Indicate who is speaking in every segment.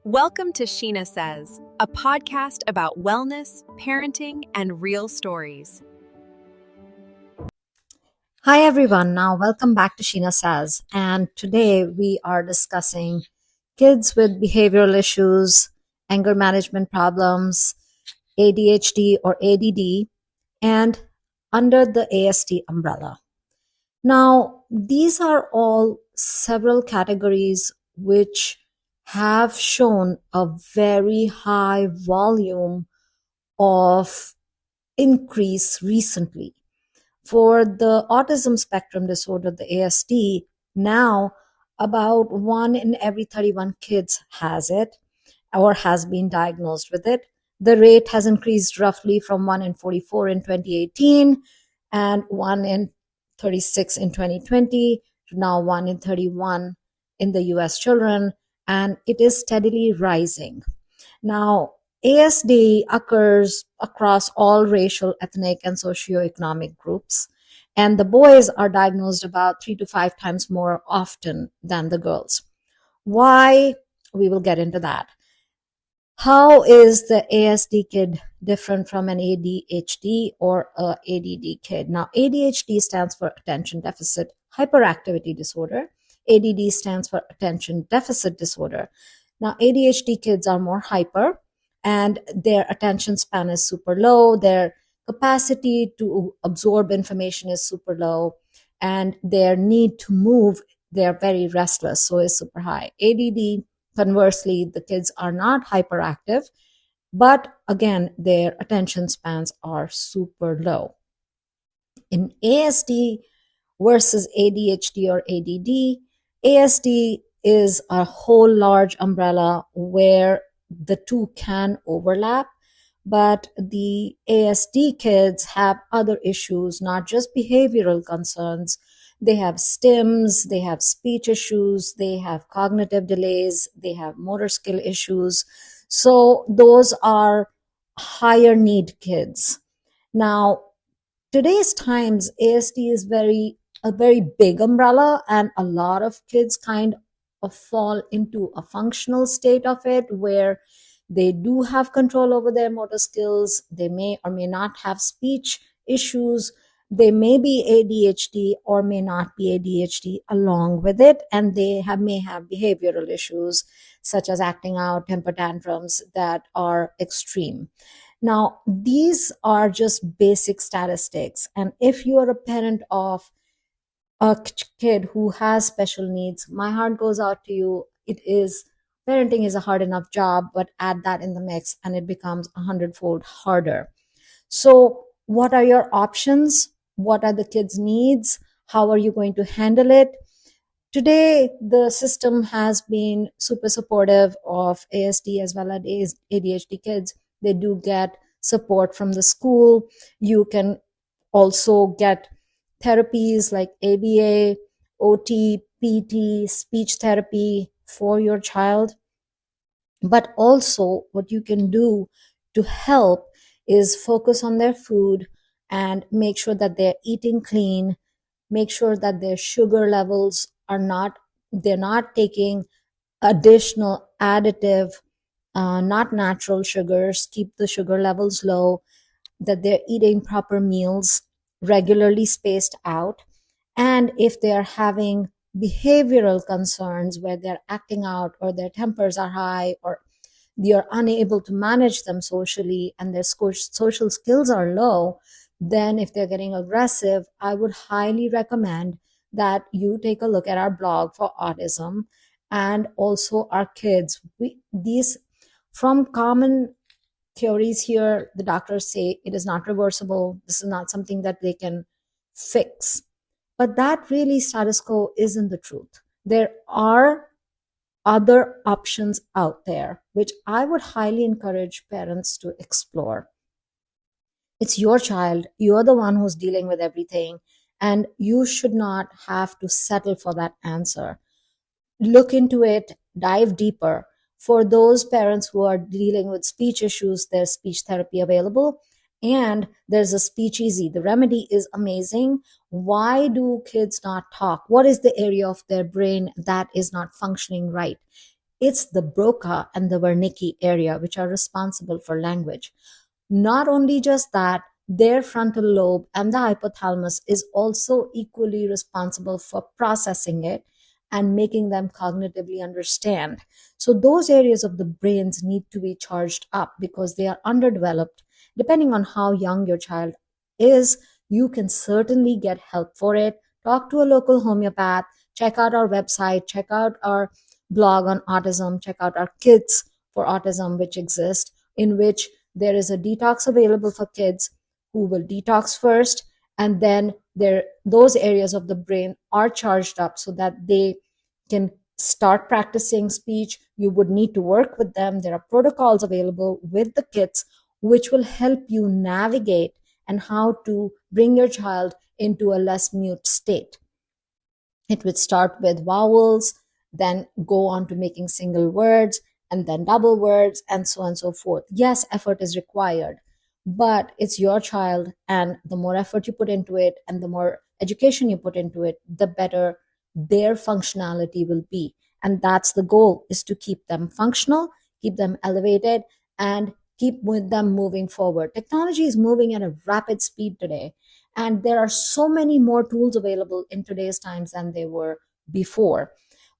Speaker 1: Welcome to Sheena Says, a podcast about wellness, parenting, and real stories.
Speaker 2: Hi everyone, now welcome back to Sheena Says, and today we are discussing kids with behavioral issues, anger management problems, ADHD or ADD, and under the ASD umbrella. Now, these are all several categories which have shown a very high volume of increase recently. For the autism spectrum disorder, the ASD, now about 1 in every 31 kids has it or has been diagnosed with it. The rate has increased roughly from 1 in 44 in 2018 and 1 in 36 in 2020 to now 1 in 31 in the US children, and it is steadily rising. Now, ASD occurs across all racial, ethnic, and socioeconomic groups, and the boys are diagnosed about 3 to 5 times more often than the girls. Why? We will get into that. How is the ASD kid different from an ADHD or a ADD kid? Now, ADHD stands for Attention Deficit Hyperactivity Disorder. ADD stands for Attention Deficit Disorder. Now, ADHD kids are more hyper and their attention span is super low. Their capacity to absorb information is super low, and their need to move, they're very restless, so is super high. ADD, conversely, the kids are not hyperactive, but again, their attention spans are super low. In ASD versus ADHD or ADD, ASD is a whole large umbrella where the two can overlap, but the ASD kids have other issues, not just behavioral concerns. They have stims, they have speech issues, they have cognitive delays, they have motor skill issues. So those are higher need kids. Now, today's times, ASD is a very big umbrella, and a lot of kids kind of fall into a functional state of it where they do have control over their motor skills. They may or may not have speech issues. They may be ADHD or may not be ADHD along with it, and they may have behavioral issues such as acting out, temper tantrums that are extreme. Now, these are just basic statistics, and if you are a parent of a kid who has special needs, my heart goes out to you. Parenting is a hard enough job, but add that in the mix and it becomes 100-fold harder. So what are your options? What are the kids' needs? How are you going to handle it? Today, the system has been super supportive of ASD as well as ADHD kids. They do get support from the school. You can also get therapies like ABA, OT, PT, speech therapy for your child. But also, what you can do to help is focus on their food and make sure that they're eating clean, make sure that their sugar levels they're not taking additional additive, not natural sugars, keep the sugar levels low, that they're eating proper meals, regularly spaced out. And if they're having behavioral concerns where they're acting out or their tempers are high or you're unable to manage them socially and their social skills are low, then if they're getting aggressive, I would highly recommend that you take a look at our blog for autism and also our kids. These from common theories here, the doctors say it is not reversible. This is not something that they can fix. But that really status quo isn't the truth. There are other options out there, which I would highly encourage parents to explore. It's your child. You're the one who's dealing with everything, and you should not have to settle for that answer. Look into it, dive deeper. For those parents who are dealing with speech issues, there's speech therapy available, and there's a Speech Easy. The remedy is amazing. Why do kids not talk? What is the area of their brain that is not functioning right? It's the Broca and the Wernicke area which are responsible for language. Not only just that, their frontal lobe and the hypothalamus is also equally responsible for processing it and making them cognitively understand. So those areas of the brains need to be charged up because they are underdeveloped. Depending on how young your child is, you can certainly get help for it. Talk to a local homeopath, check out our website, check out our blog on autism, check out our Kids for Autism, which exist, in which there is a detox available for kids who will detox first, and then those areas of the brain are charged up so that they can start practicing speech. You would need to work with them. There are protocols available with the kids which will help you navigate and how to bring your child into a less mute state. It would start with vowels, then go on to making single words, and then double words, and so on and so forth. Yes, effort is required, but it's your child, and the more effort you put into it and the more education you put into it, the better their functionality will be. And that's the goal, is to keep them functional, keep them elevated, and keep with them moving forward. Technology is moving at a rapid speed today, and there are so many more tools available in today's times than they were before.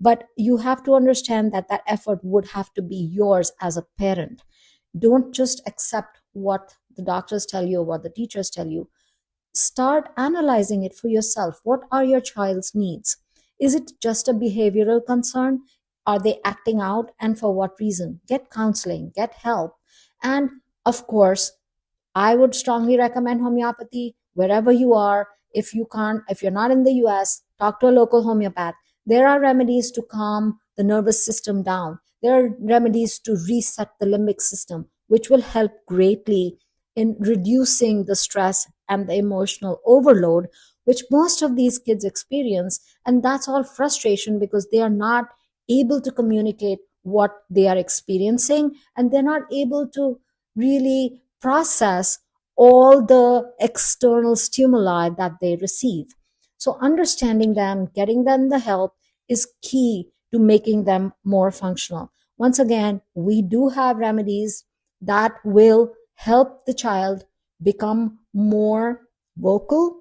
Speaker 2: But you have to understand that that effort would have to be yours as a parent. Don't just accept what the doctors tell you or what the teachers tell you. Start analyzing it for yourself. What are your child's needs? Is it just a behavioral concern? Are they acting out, and for what reason? Get counseling, get help. And of course, I would strongly recommend homeopathy wherever you are. If you're not in the US, talk to a local homeopath. There are remedies to calm the nervous system down. There are remedies to reset the limbic system, which will help greatly in reducing the stress and the emotional overload, which most of these kids experience. And that's all frustration because they are not able to communicate what they are experiencing, and they're not able to really process all the external stimuli that they receive. So understanding them, getting them the help is key to making them more functional. Once again, we do have remedies that will help the child become more vocal.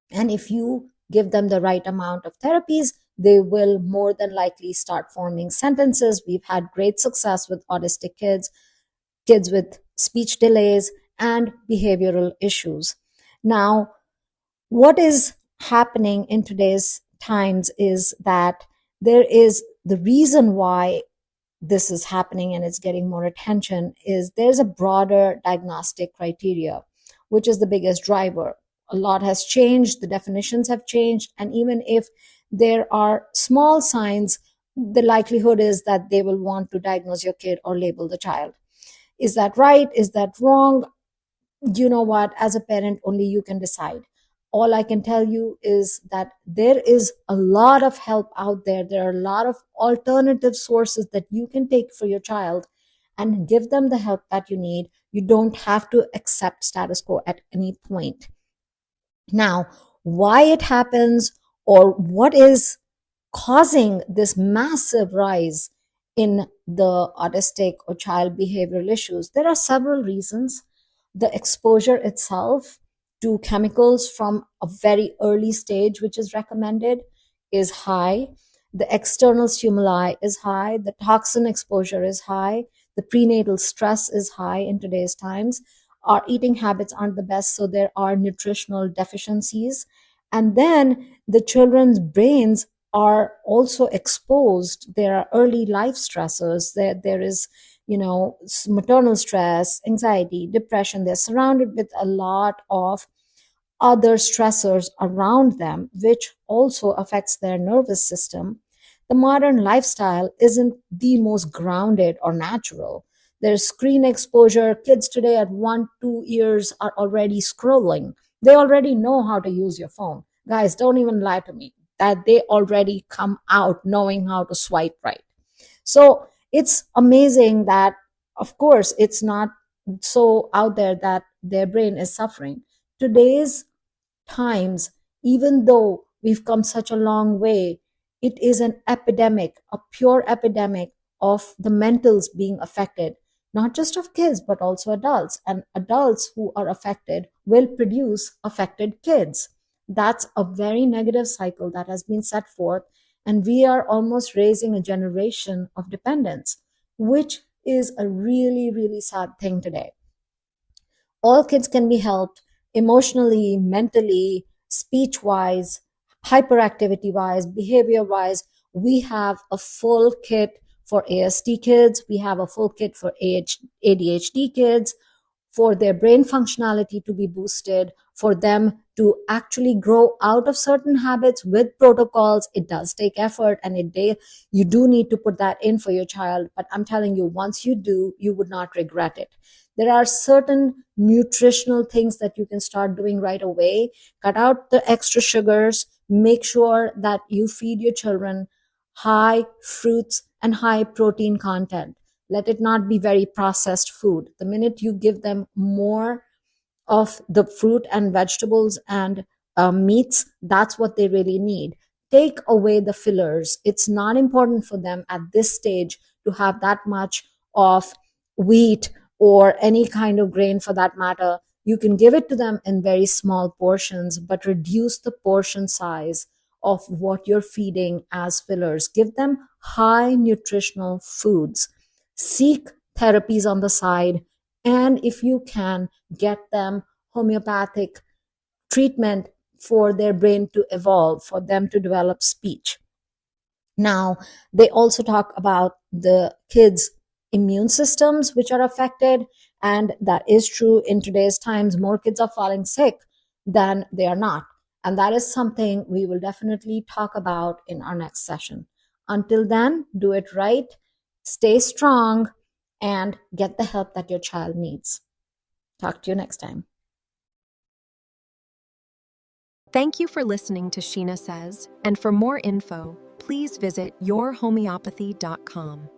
Speaker 2: And if you give them the right amount of therapies, they will more than likely start forming sentences. We've had great success with autistic kids, kids with speech delays, and behavioral issues. Now, what is happening in today's times is that there is the reason why this is happening and it's getting more attention is there's a broader diagnostic criteria, which is the biggest driver. A lot has changed, the definitions have changed, and even if there are small signs, the likelihood is that they will want to diagnose your kid or label the child. Is that right? Is that wrong? You know what? As a parent, only you can decide. All I can tell you is that there is a lot of help out there. There are a lot of alternative sources that you can take for your child and give them the help that you need. You don't have to accept status quo at any point. Now, why it happens or what is causing this massive rise in the autistic or child behavioral issues, there are several reasons. The exposure itself to chemicals from a very early stage, which is recommended, is high. The external stimuli is high. The toxin exposure is high. The prenatal stress is high in today's times. Our eating habits aren't the best, so there are nutritional deficiencies. And then the children's brains are also exposed. There are early life stressors. There is, maternal stress, anxiety, depression. They're surrounded with a lot of other stressors around them, which also affects their nervous system. The modern lifestyle isn't the most grounded or natural. There's screen exposure. Kids today at 1, 2 years are already scrolling. They already know how to use your phone. Guys, don't even lie to me that they already come out knowing how to swipe right. So it's amazing that, of course, it's not so out there that their brain is suffering. Today's times, even though we've come such a long way, it is an epidemic, a pure epidemic of the mentals being affected, not just of kids, but also adults. And adults who are affected will produce affected kids. That's a very negative cycle that has been set forth. And we are almost raising a generation of dependence, which is a really, really sad thing today. All kids can be helped emotionally, mentally, speech wise, hyperactivity wise, behavior wise. We have a full kit for ASD kids. We have a full kit for ADHD kids, for their brain functionality to be boosted, for them to actually grow out of certain habits with protocols. It does take effort, and you do need to put that in for your child. But I'm telling you, once you do, you would not regret it. There are certain nutritional things that you can start doing right away. Cut out the extra sugars. Make sure that you feed your children high fruits and high protein content. Let it not be very processed food. The minute you give them more of the fruit and vegetables and meats, that's what they really need. Take away the fillers. It's not important for them at this stage to have that much of wheat or any kind of grain for that matter. You can give it to them in very small portions, but reduce the portion size of what you're feeding as fillers. Give them high nutritional foods. Seek therapies on the side, and if you can, get them homeopathic treatment for their brain to evolve, for them to develop speech. Now, they also talk about the kids' immune systems which are affected, and that is true. In today's times, more kids are falling sick than they are not. And that is something we will definitely talk about in our next session. Until then, do it right, stay strong, and get the help that your child needs. Talk to you next time.
Speaker 1: Thank you for listening to Sheena Says, and for more info, please visit yourhomeopathy.com.